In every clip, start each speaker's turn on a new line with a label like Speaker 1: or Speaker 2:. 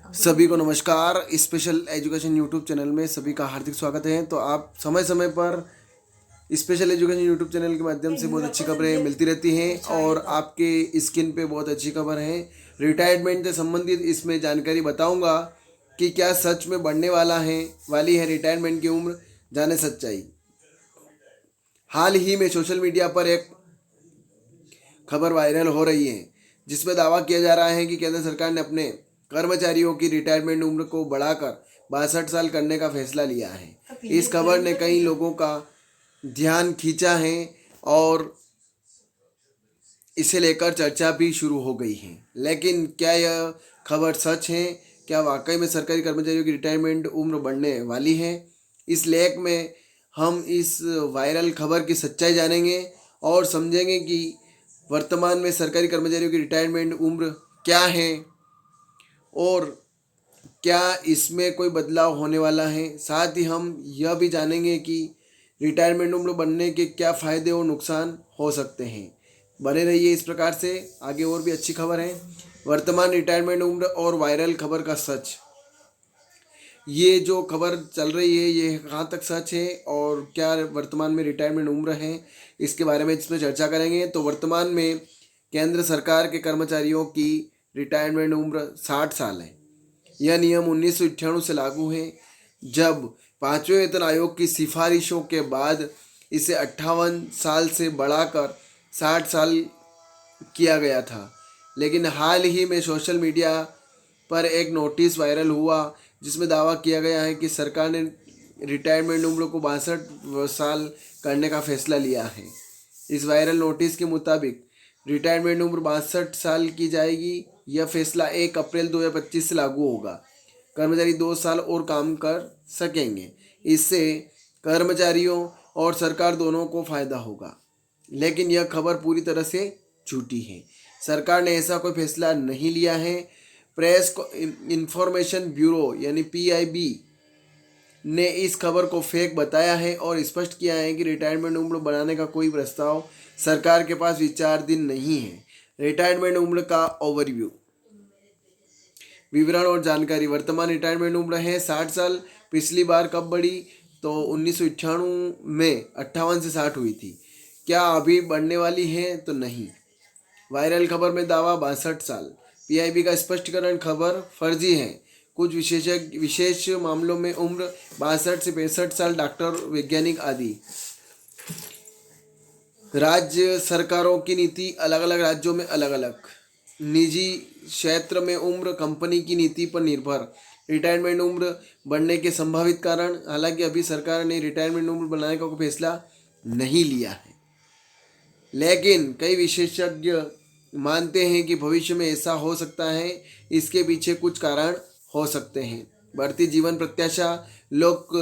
Speaker 1: सभी को नमस्कार। स्पेशल एजुकेशन यूट्यूब चैनल में सभी का हार्दिक स्वागत है। तो आप समय समय पर स्पेशल एजुकेशन यूट्यूब चैनल के माध्यम से बहुत अच्छी खबरें मिलती रहती हैं और आपके स्क्रीन पे बहुत अच्छी खबर है रिटायरमेंट से संबंधित। इसमें जानकारी बताऊंगा कि क्या सच में बढ़ने वाली है रिटायरमेंट की उम्र। जाने सच्चाई। हाल ही में सोशल मीडिया पर एक खबर वायरल हो रही है जिसमें दावा किया जा रहा है कि केंद्र सरकार ने अपने कर्मचारियों की रिटायरमेंट उम्र को बढ़ाकर 62 साल करने का फैसला लिया है। इस खबर ने कई लोगों का ध्यान खींचा है और इसे लेकर चर्चा भी शुरू हो गई है। लेकिन क्या यह खबर सच है? क्या वाकई में सरकारी कर्मचारियों की रिटायरमेंट उम्र बढ़ने वाली है? इस लेख में हम इस वायरल खबर की सच्चाई जानेंगे और समझेंगे कि वर्तमान में सरकारी कर्मचारियों की रिटायरमेंट उम्र क्या है और क्या इसमें कोई बदलाव होने वाला है। साथ ही हम यह भी जानेंगे कि रिटायरमेंट उम्र बनने के क्या फ़ायदे और नुकसान हो सकते हैं। बने रहिए इस प्रकार से। आगे और भी अच्छी खबर है। वर्तमान रिटायरमेंट उम्र और वायरल खबर का सच। ये जो खबर चल रही है ये कहाँ तक सच है और क्या वर्तमान में रिटायरमेंट उम्र है, इसके बारे में इसमें चर्चा करेंगे। तो वर्तमान में केंद्र सरकार के कर्मचारियों की रिटायरमेंट उम्र 60 साल है। यह नियम 1998 से लागू है, जब पांचवें वेतन आयोग की सिफारिशों के बाद इसे 58 साल से बढ़ाकर 60 साल किया गया था। लेकिन हाल ही में सोशल मीडिया पर एक नोटिस वायरल हुआ जिसमें दावा किया गया है कि सरकार ने रिटायरमेंट उम्र को 62 साल करने का फैसला लिया है। इस वायरल नोटिस के मुताबिक रिटायरमेंट उम्र 62 साल की जाएगी। यह फैसला 1 अप्रैल 2025 से लागू होगा। कर्मचारी 2 साल और काम कर सकेंगे। इससे कर्मचारियों और सरकार दोनों को फायदा होगा। लेकिन यह खबर पूरी तरह से झूठी है। सरकार ने ऐसा कोई फैसला नहीं लिया है। प्रेस इंफॉर्मेशन ब्यूरो यानी PIB ने इस खबर को फेक बताया है और स्पष्ट किया है कि रिटायरमेंट उम्र बढ़ाने का कोई प्रस्ताव सरकार के पास विचाराधीन नहीं है। रिटायरमेंट उम्र का ओवरव्यू, विवरण और जानकारी। वर्तमान रिटायरमेंट उम्र है 60 साल। पिछली बार कब बढ़ी? तो 1998 में 58 से 60 हुई थी। क्या अभी बढ़ने वाली है? तो नहीं। वायरल खबर में दावा 62 साल। PIB का स्पष्टीकरण, खबर फर्जी है। कुछ विशेष मामलों में उम्र 62 से 65 साल। डॉक्टर, वैज्ञानिक आदि। राज्य सरकारों की नीति अलग अलग राज्यों में अलग अलग। निजी क्षेत्र में उम्र कंपनी की नीति पर निर्भर। रिटायरमेंट उम्र बढ़ने के संभावित कारण। हालांकि अभी सरकार ने रिटायरमेंट उम्र बढ़ाने का कोई फैसला नहीं लिया है, लेकिन कई विशेषज्ञ मानते हैं कि भविष्य में ऐसा हो सकता है। इसके पीछे कुछ कारण हो सकते हैं। बढ़ती जीवन प्रत्याशा। लोग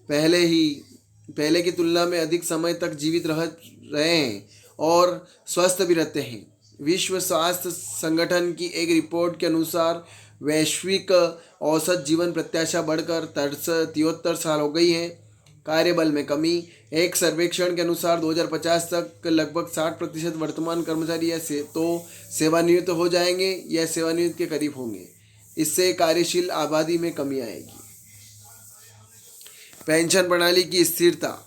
Speaker 1: पहले की तुलना में अधिक समय तक जीवित रहे हैं और स्वस्थ भी रहते हैं। विश्व स्वास्थ्य संगठन की एक रिपोर्ट के अनुसार वैश्विक औसत जीवन प्रत्याशा बढ़कर 73 साल हो गई है। कार्यबल में कमी। एक सर्वेक्षण के अनुसार 2050 तक लगभग 60% वर्तमान कर्मचारी या सेवानिवृत्त हो जाएंगे या सेवानिवृत्त के करीब होंगे। इससे कार्यशील आबादी में कमी आएगी। पेंशन प्रणाली की स्थिरता।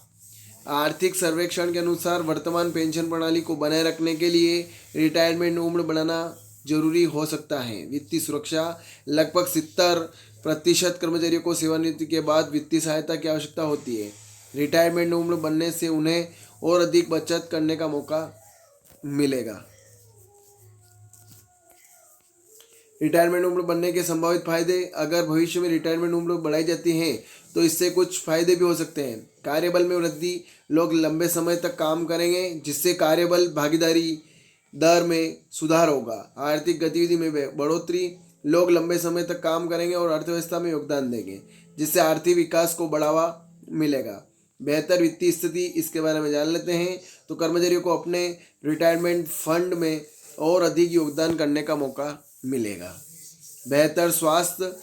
Speaker 1: आर्थिक सर्वेक्षण के अनुसार वर्तमान पेंशन प्रणाली को बनाए रखने के लिए रिटायरमेंट उम्र बढ़ाना जरूरी हो सकता है। वित्तीय सुरक्षा। लगभग 70% कर्मचारियों को सेवानिवृत्ति के बाद वित्तीय सहायता की आवश्यकता होती है। रिटायरमेंट उम्र बढ़ने से उन्हें और अधिक बचत करने का मौका मिलेगा। रिटायरमेंट उम्र बढ़ने के संभावित फायदे। अगर भविष्य में रिटायरमेंट उम्र बढ़ाई जाती है तो इससे कुछ फायदे भी हो सकते हैं। कार्यबल में वृद्धि। लोग लंबे समय तक काम करेंगे जिससे कार्यबल भागीदारी दर में सुधार होगा। आर्थिक गतिविधि में बढ़ोतरी। लोग लंबे समय तक काम करेंगे और अर्थव्यवस्था में योगदान देंगे जिससे आर्थिक विकास को बढ़ावा मिलेगा। बेहतर वित्तीय स्थिति, इसके बारे में जान लेते हैं। तो कर्मचारियों को अपने रिटायरमेंट फंड में और अधिक योगदान करने का मौका मिलेगा। बेहतर स्वास्थ्य।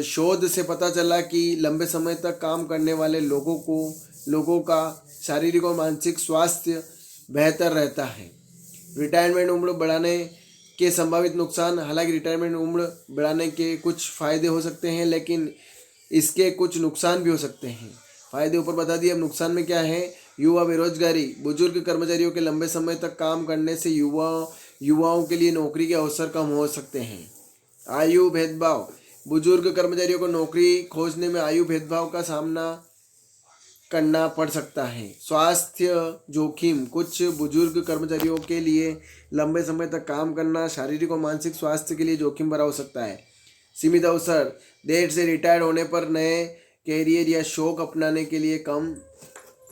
Speaker 1: शोध से पता चला कि लंबे समय तक काम करने वाले लोगों का शारीरिक और मानसिक स्वास्थ्य बेहतर रहता है। रिटायरमेंट उम्र बढ़ाने के संभावित नुकसान। हालांकि रिटायरमेंट उम्र बढ़ाने के कुछ फायदे हो सकते हैं, लेकिन इसके कुछ नुकसान भी हो सकते हैं। फायदे ऊपर बता दिए, अब नुकसान में क्या है। युवा बेरोजगारी, बुजुर्ग कर्मचारियों के लंबे समय तक काम करने से युवाओं के लिए नौकरी के अवसर कम हो सकते हैं। आयु भेदभाव, बुजुर्ग कर्मचारियों को नौकरी खोजने में आयु भेदभाव का सामना करना पड़ सकता है। स्वास्थ्य जोखिम, कुछ बुजुर्ग कर्मचारियों के लिए लंबे समय तक काम करना शारीरिक और मानसिक स्वास्थ्य के लिए जोखिम भरा हो सकता है। सीमित अवसर, देर से रिटायर होने पर नए कैरियर या शौक अपनाने के लिए कम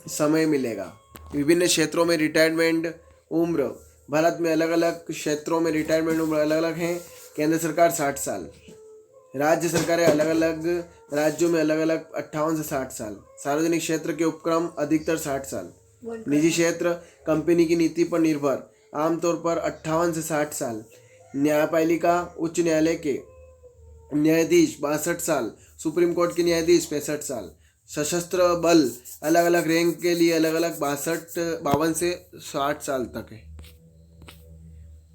Speaker 1: समय मिलेगा। विभिन्न क्षेत्रों में रिटायरमेंट उम्र, भारत में अलग अलग क्षेत्रों में रिटायरमेंट उम्र अलग अलग हैं। केंद्र सरकार 60 साल, राज्य सरकारें अलग अलग राज्यों में अलग अलग 58 से 60 साल। सार्वजनिक क्षेत्र के उपक्रम अधिकतर 60 साल। निजी क्षेत्र कंपनी की नीति पर निर्भर आमतौर पर 58 से 60 साल। न्यायपालिका, उच्च न्यायालय के न्यायाधीश 62 साल, सुप्रीम कोर्ट के न्यायाधीश 65 साल। सशस्त्र बल अलग अलग रैंक के लिए अलग अलग 52 से 60 साल तक है।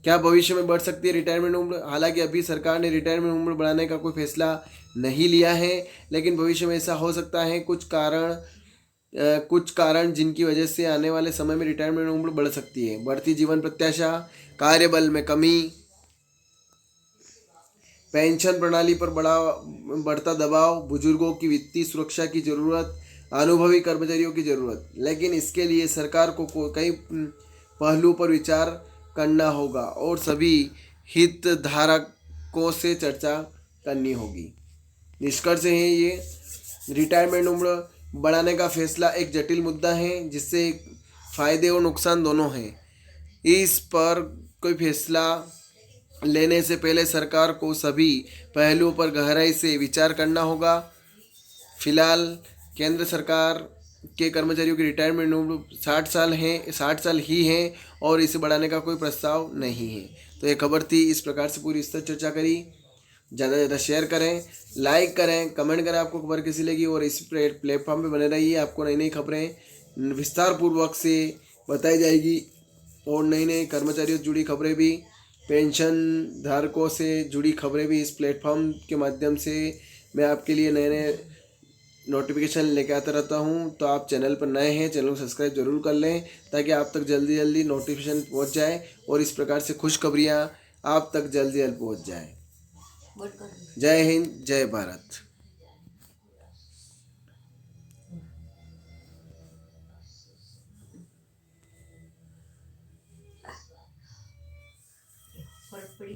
Speaker 1: क्या भविष्य में बढ़ सकती है रिटायरमेंट उम्र? हालांकि अभी सरकार ने रिटायरमेंट उम्र बढ़ाने का कोई फैसला नहीं लिया है, लेकिन भविष्य में ऐसा हो सकता है। कुछ कारण जिनकी वजह से आने वाले समय में रिटायरमेंट उम्र बढ़ सकती है। बढ़ती जीवन प्रत्याशा, कार्यबल में कमी, पेंशन प्रणाली पर बढ़ता दबाव, बुजुर्गों की वित्तीय सुरक्षा की जरूरत, अनुभवी कर्मचारियों की जरूरत। लेकिन इसके लिए सरकार को कई पहलुओं पर विचार करना होगा और सभी हितधारकों से चर्चा करनी होगी। निष्कर्ष है ये, रिटायरमेंट उम्र बढ़ाने का फैसला एक जटिल मुद्दा है जिससे फायदे और नुकसान दोनों हैं। इस पर कोई फैसला लेने से पहले सरकार को सभी पहलुओं पर गहराई से विचार करना होगा। फिलहाल केंद्र सरकार के कर्मचारियों की रिटायरमेंट उम्र 60 साल ही है और इसे बढ़ाने का कोई प्रस्ताव नहीं है। तो ये खबर थी, इस प्रकार से पूरी इस पर चर्चा करी। ज़्यादा से ज़्यादा शेयर करें, लाइक करें, कमेंट करें आपको खबर कैसी लगी और इस प्लेटफॉर्म पे बने रहिए। आपको नई नई खबरें विस्तार पूर्वक से बताई जाएगी और नई नई कर्मचारियों से जुड़ी खबरें भी, पेंशन धारकों से जुड़ी खबरें भी इस प्लेटफॉर्म के माध्यम से मैं आपके लिए नए नए नोटिफिकेशन लेके आता रहता हूँ। तो आप चैनल पर नए हैं, चैनल को सब्सक्राइब जरूर कर लें ताकि आप तक जल्दी जल्दी नोटिफिकेशन पहुँच जाए और इस प्रकार से खुशखबरियाँ आप तक जल्दी जल्दी पहुँच जाए। जय हिंद, जय भारत।
Speaker 2: फर्क पड़ी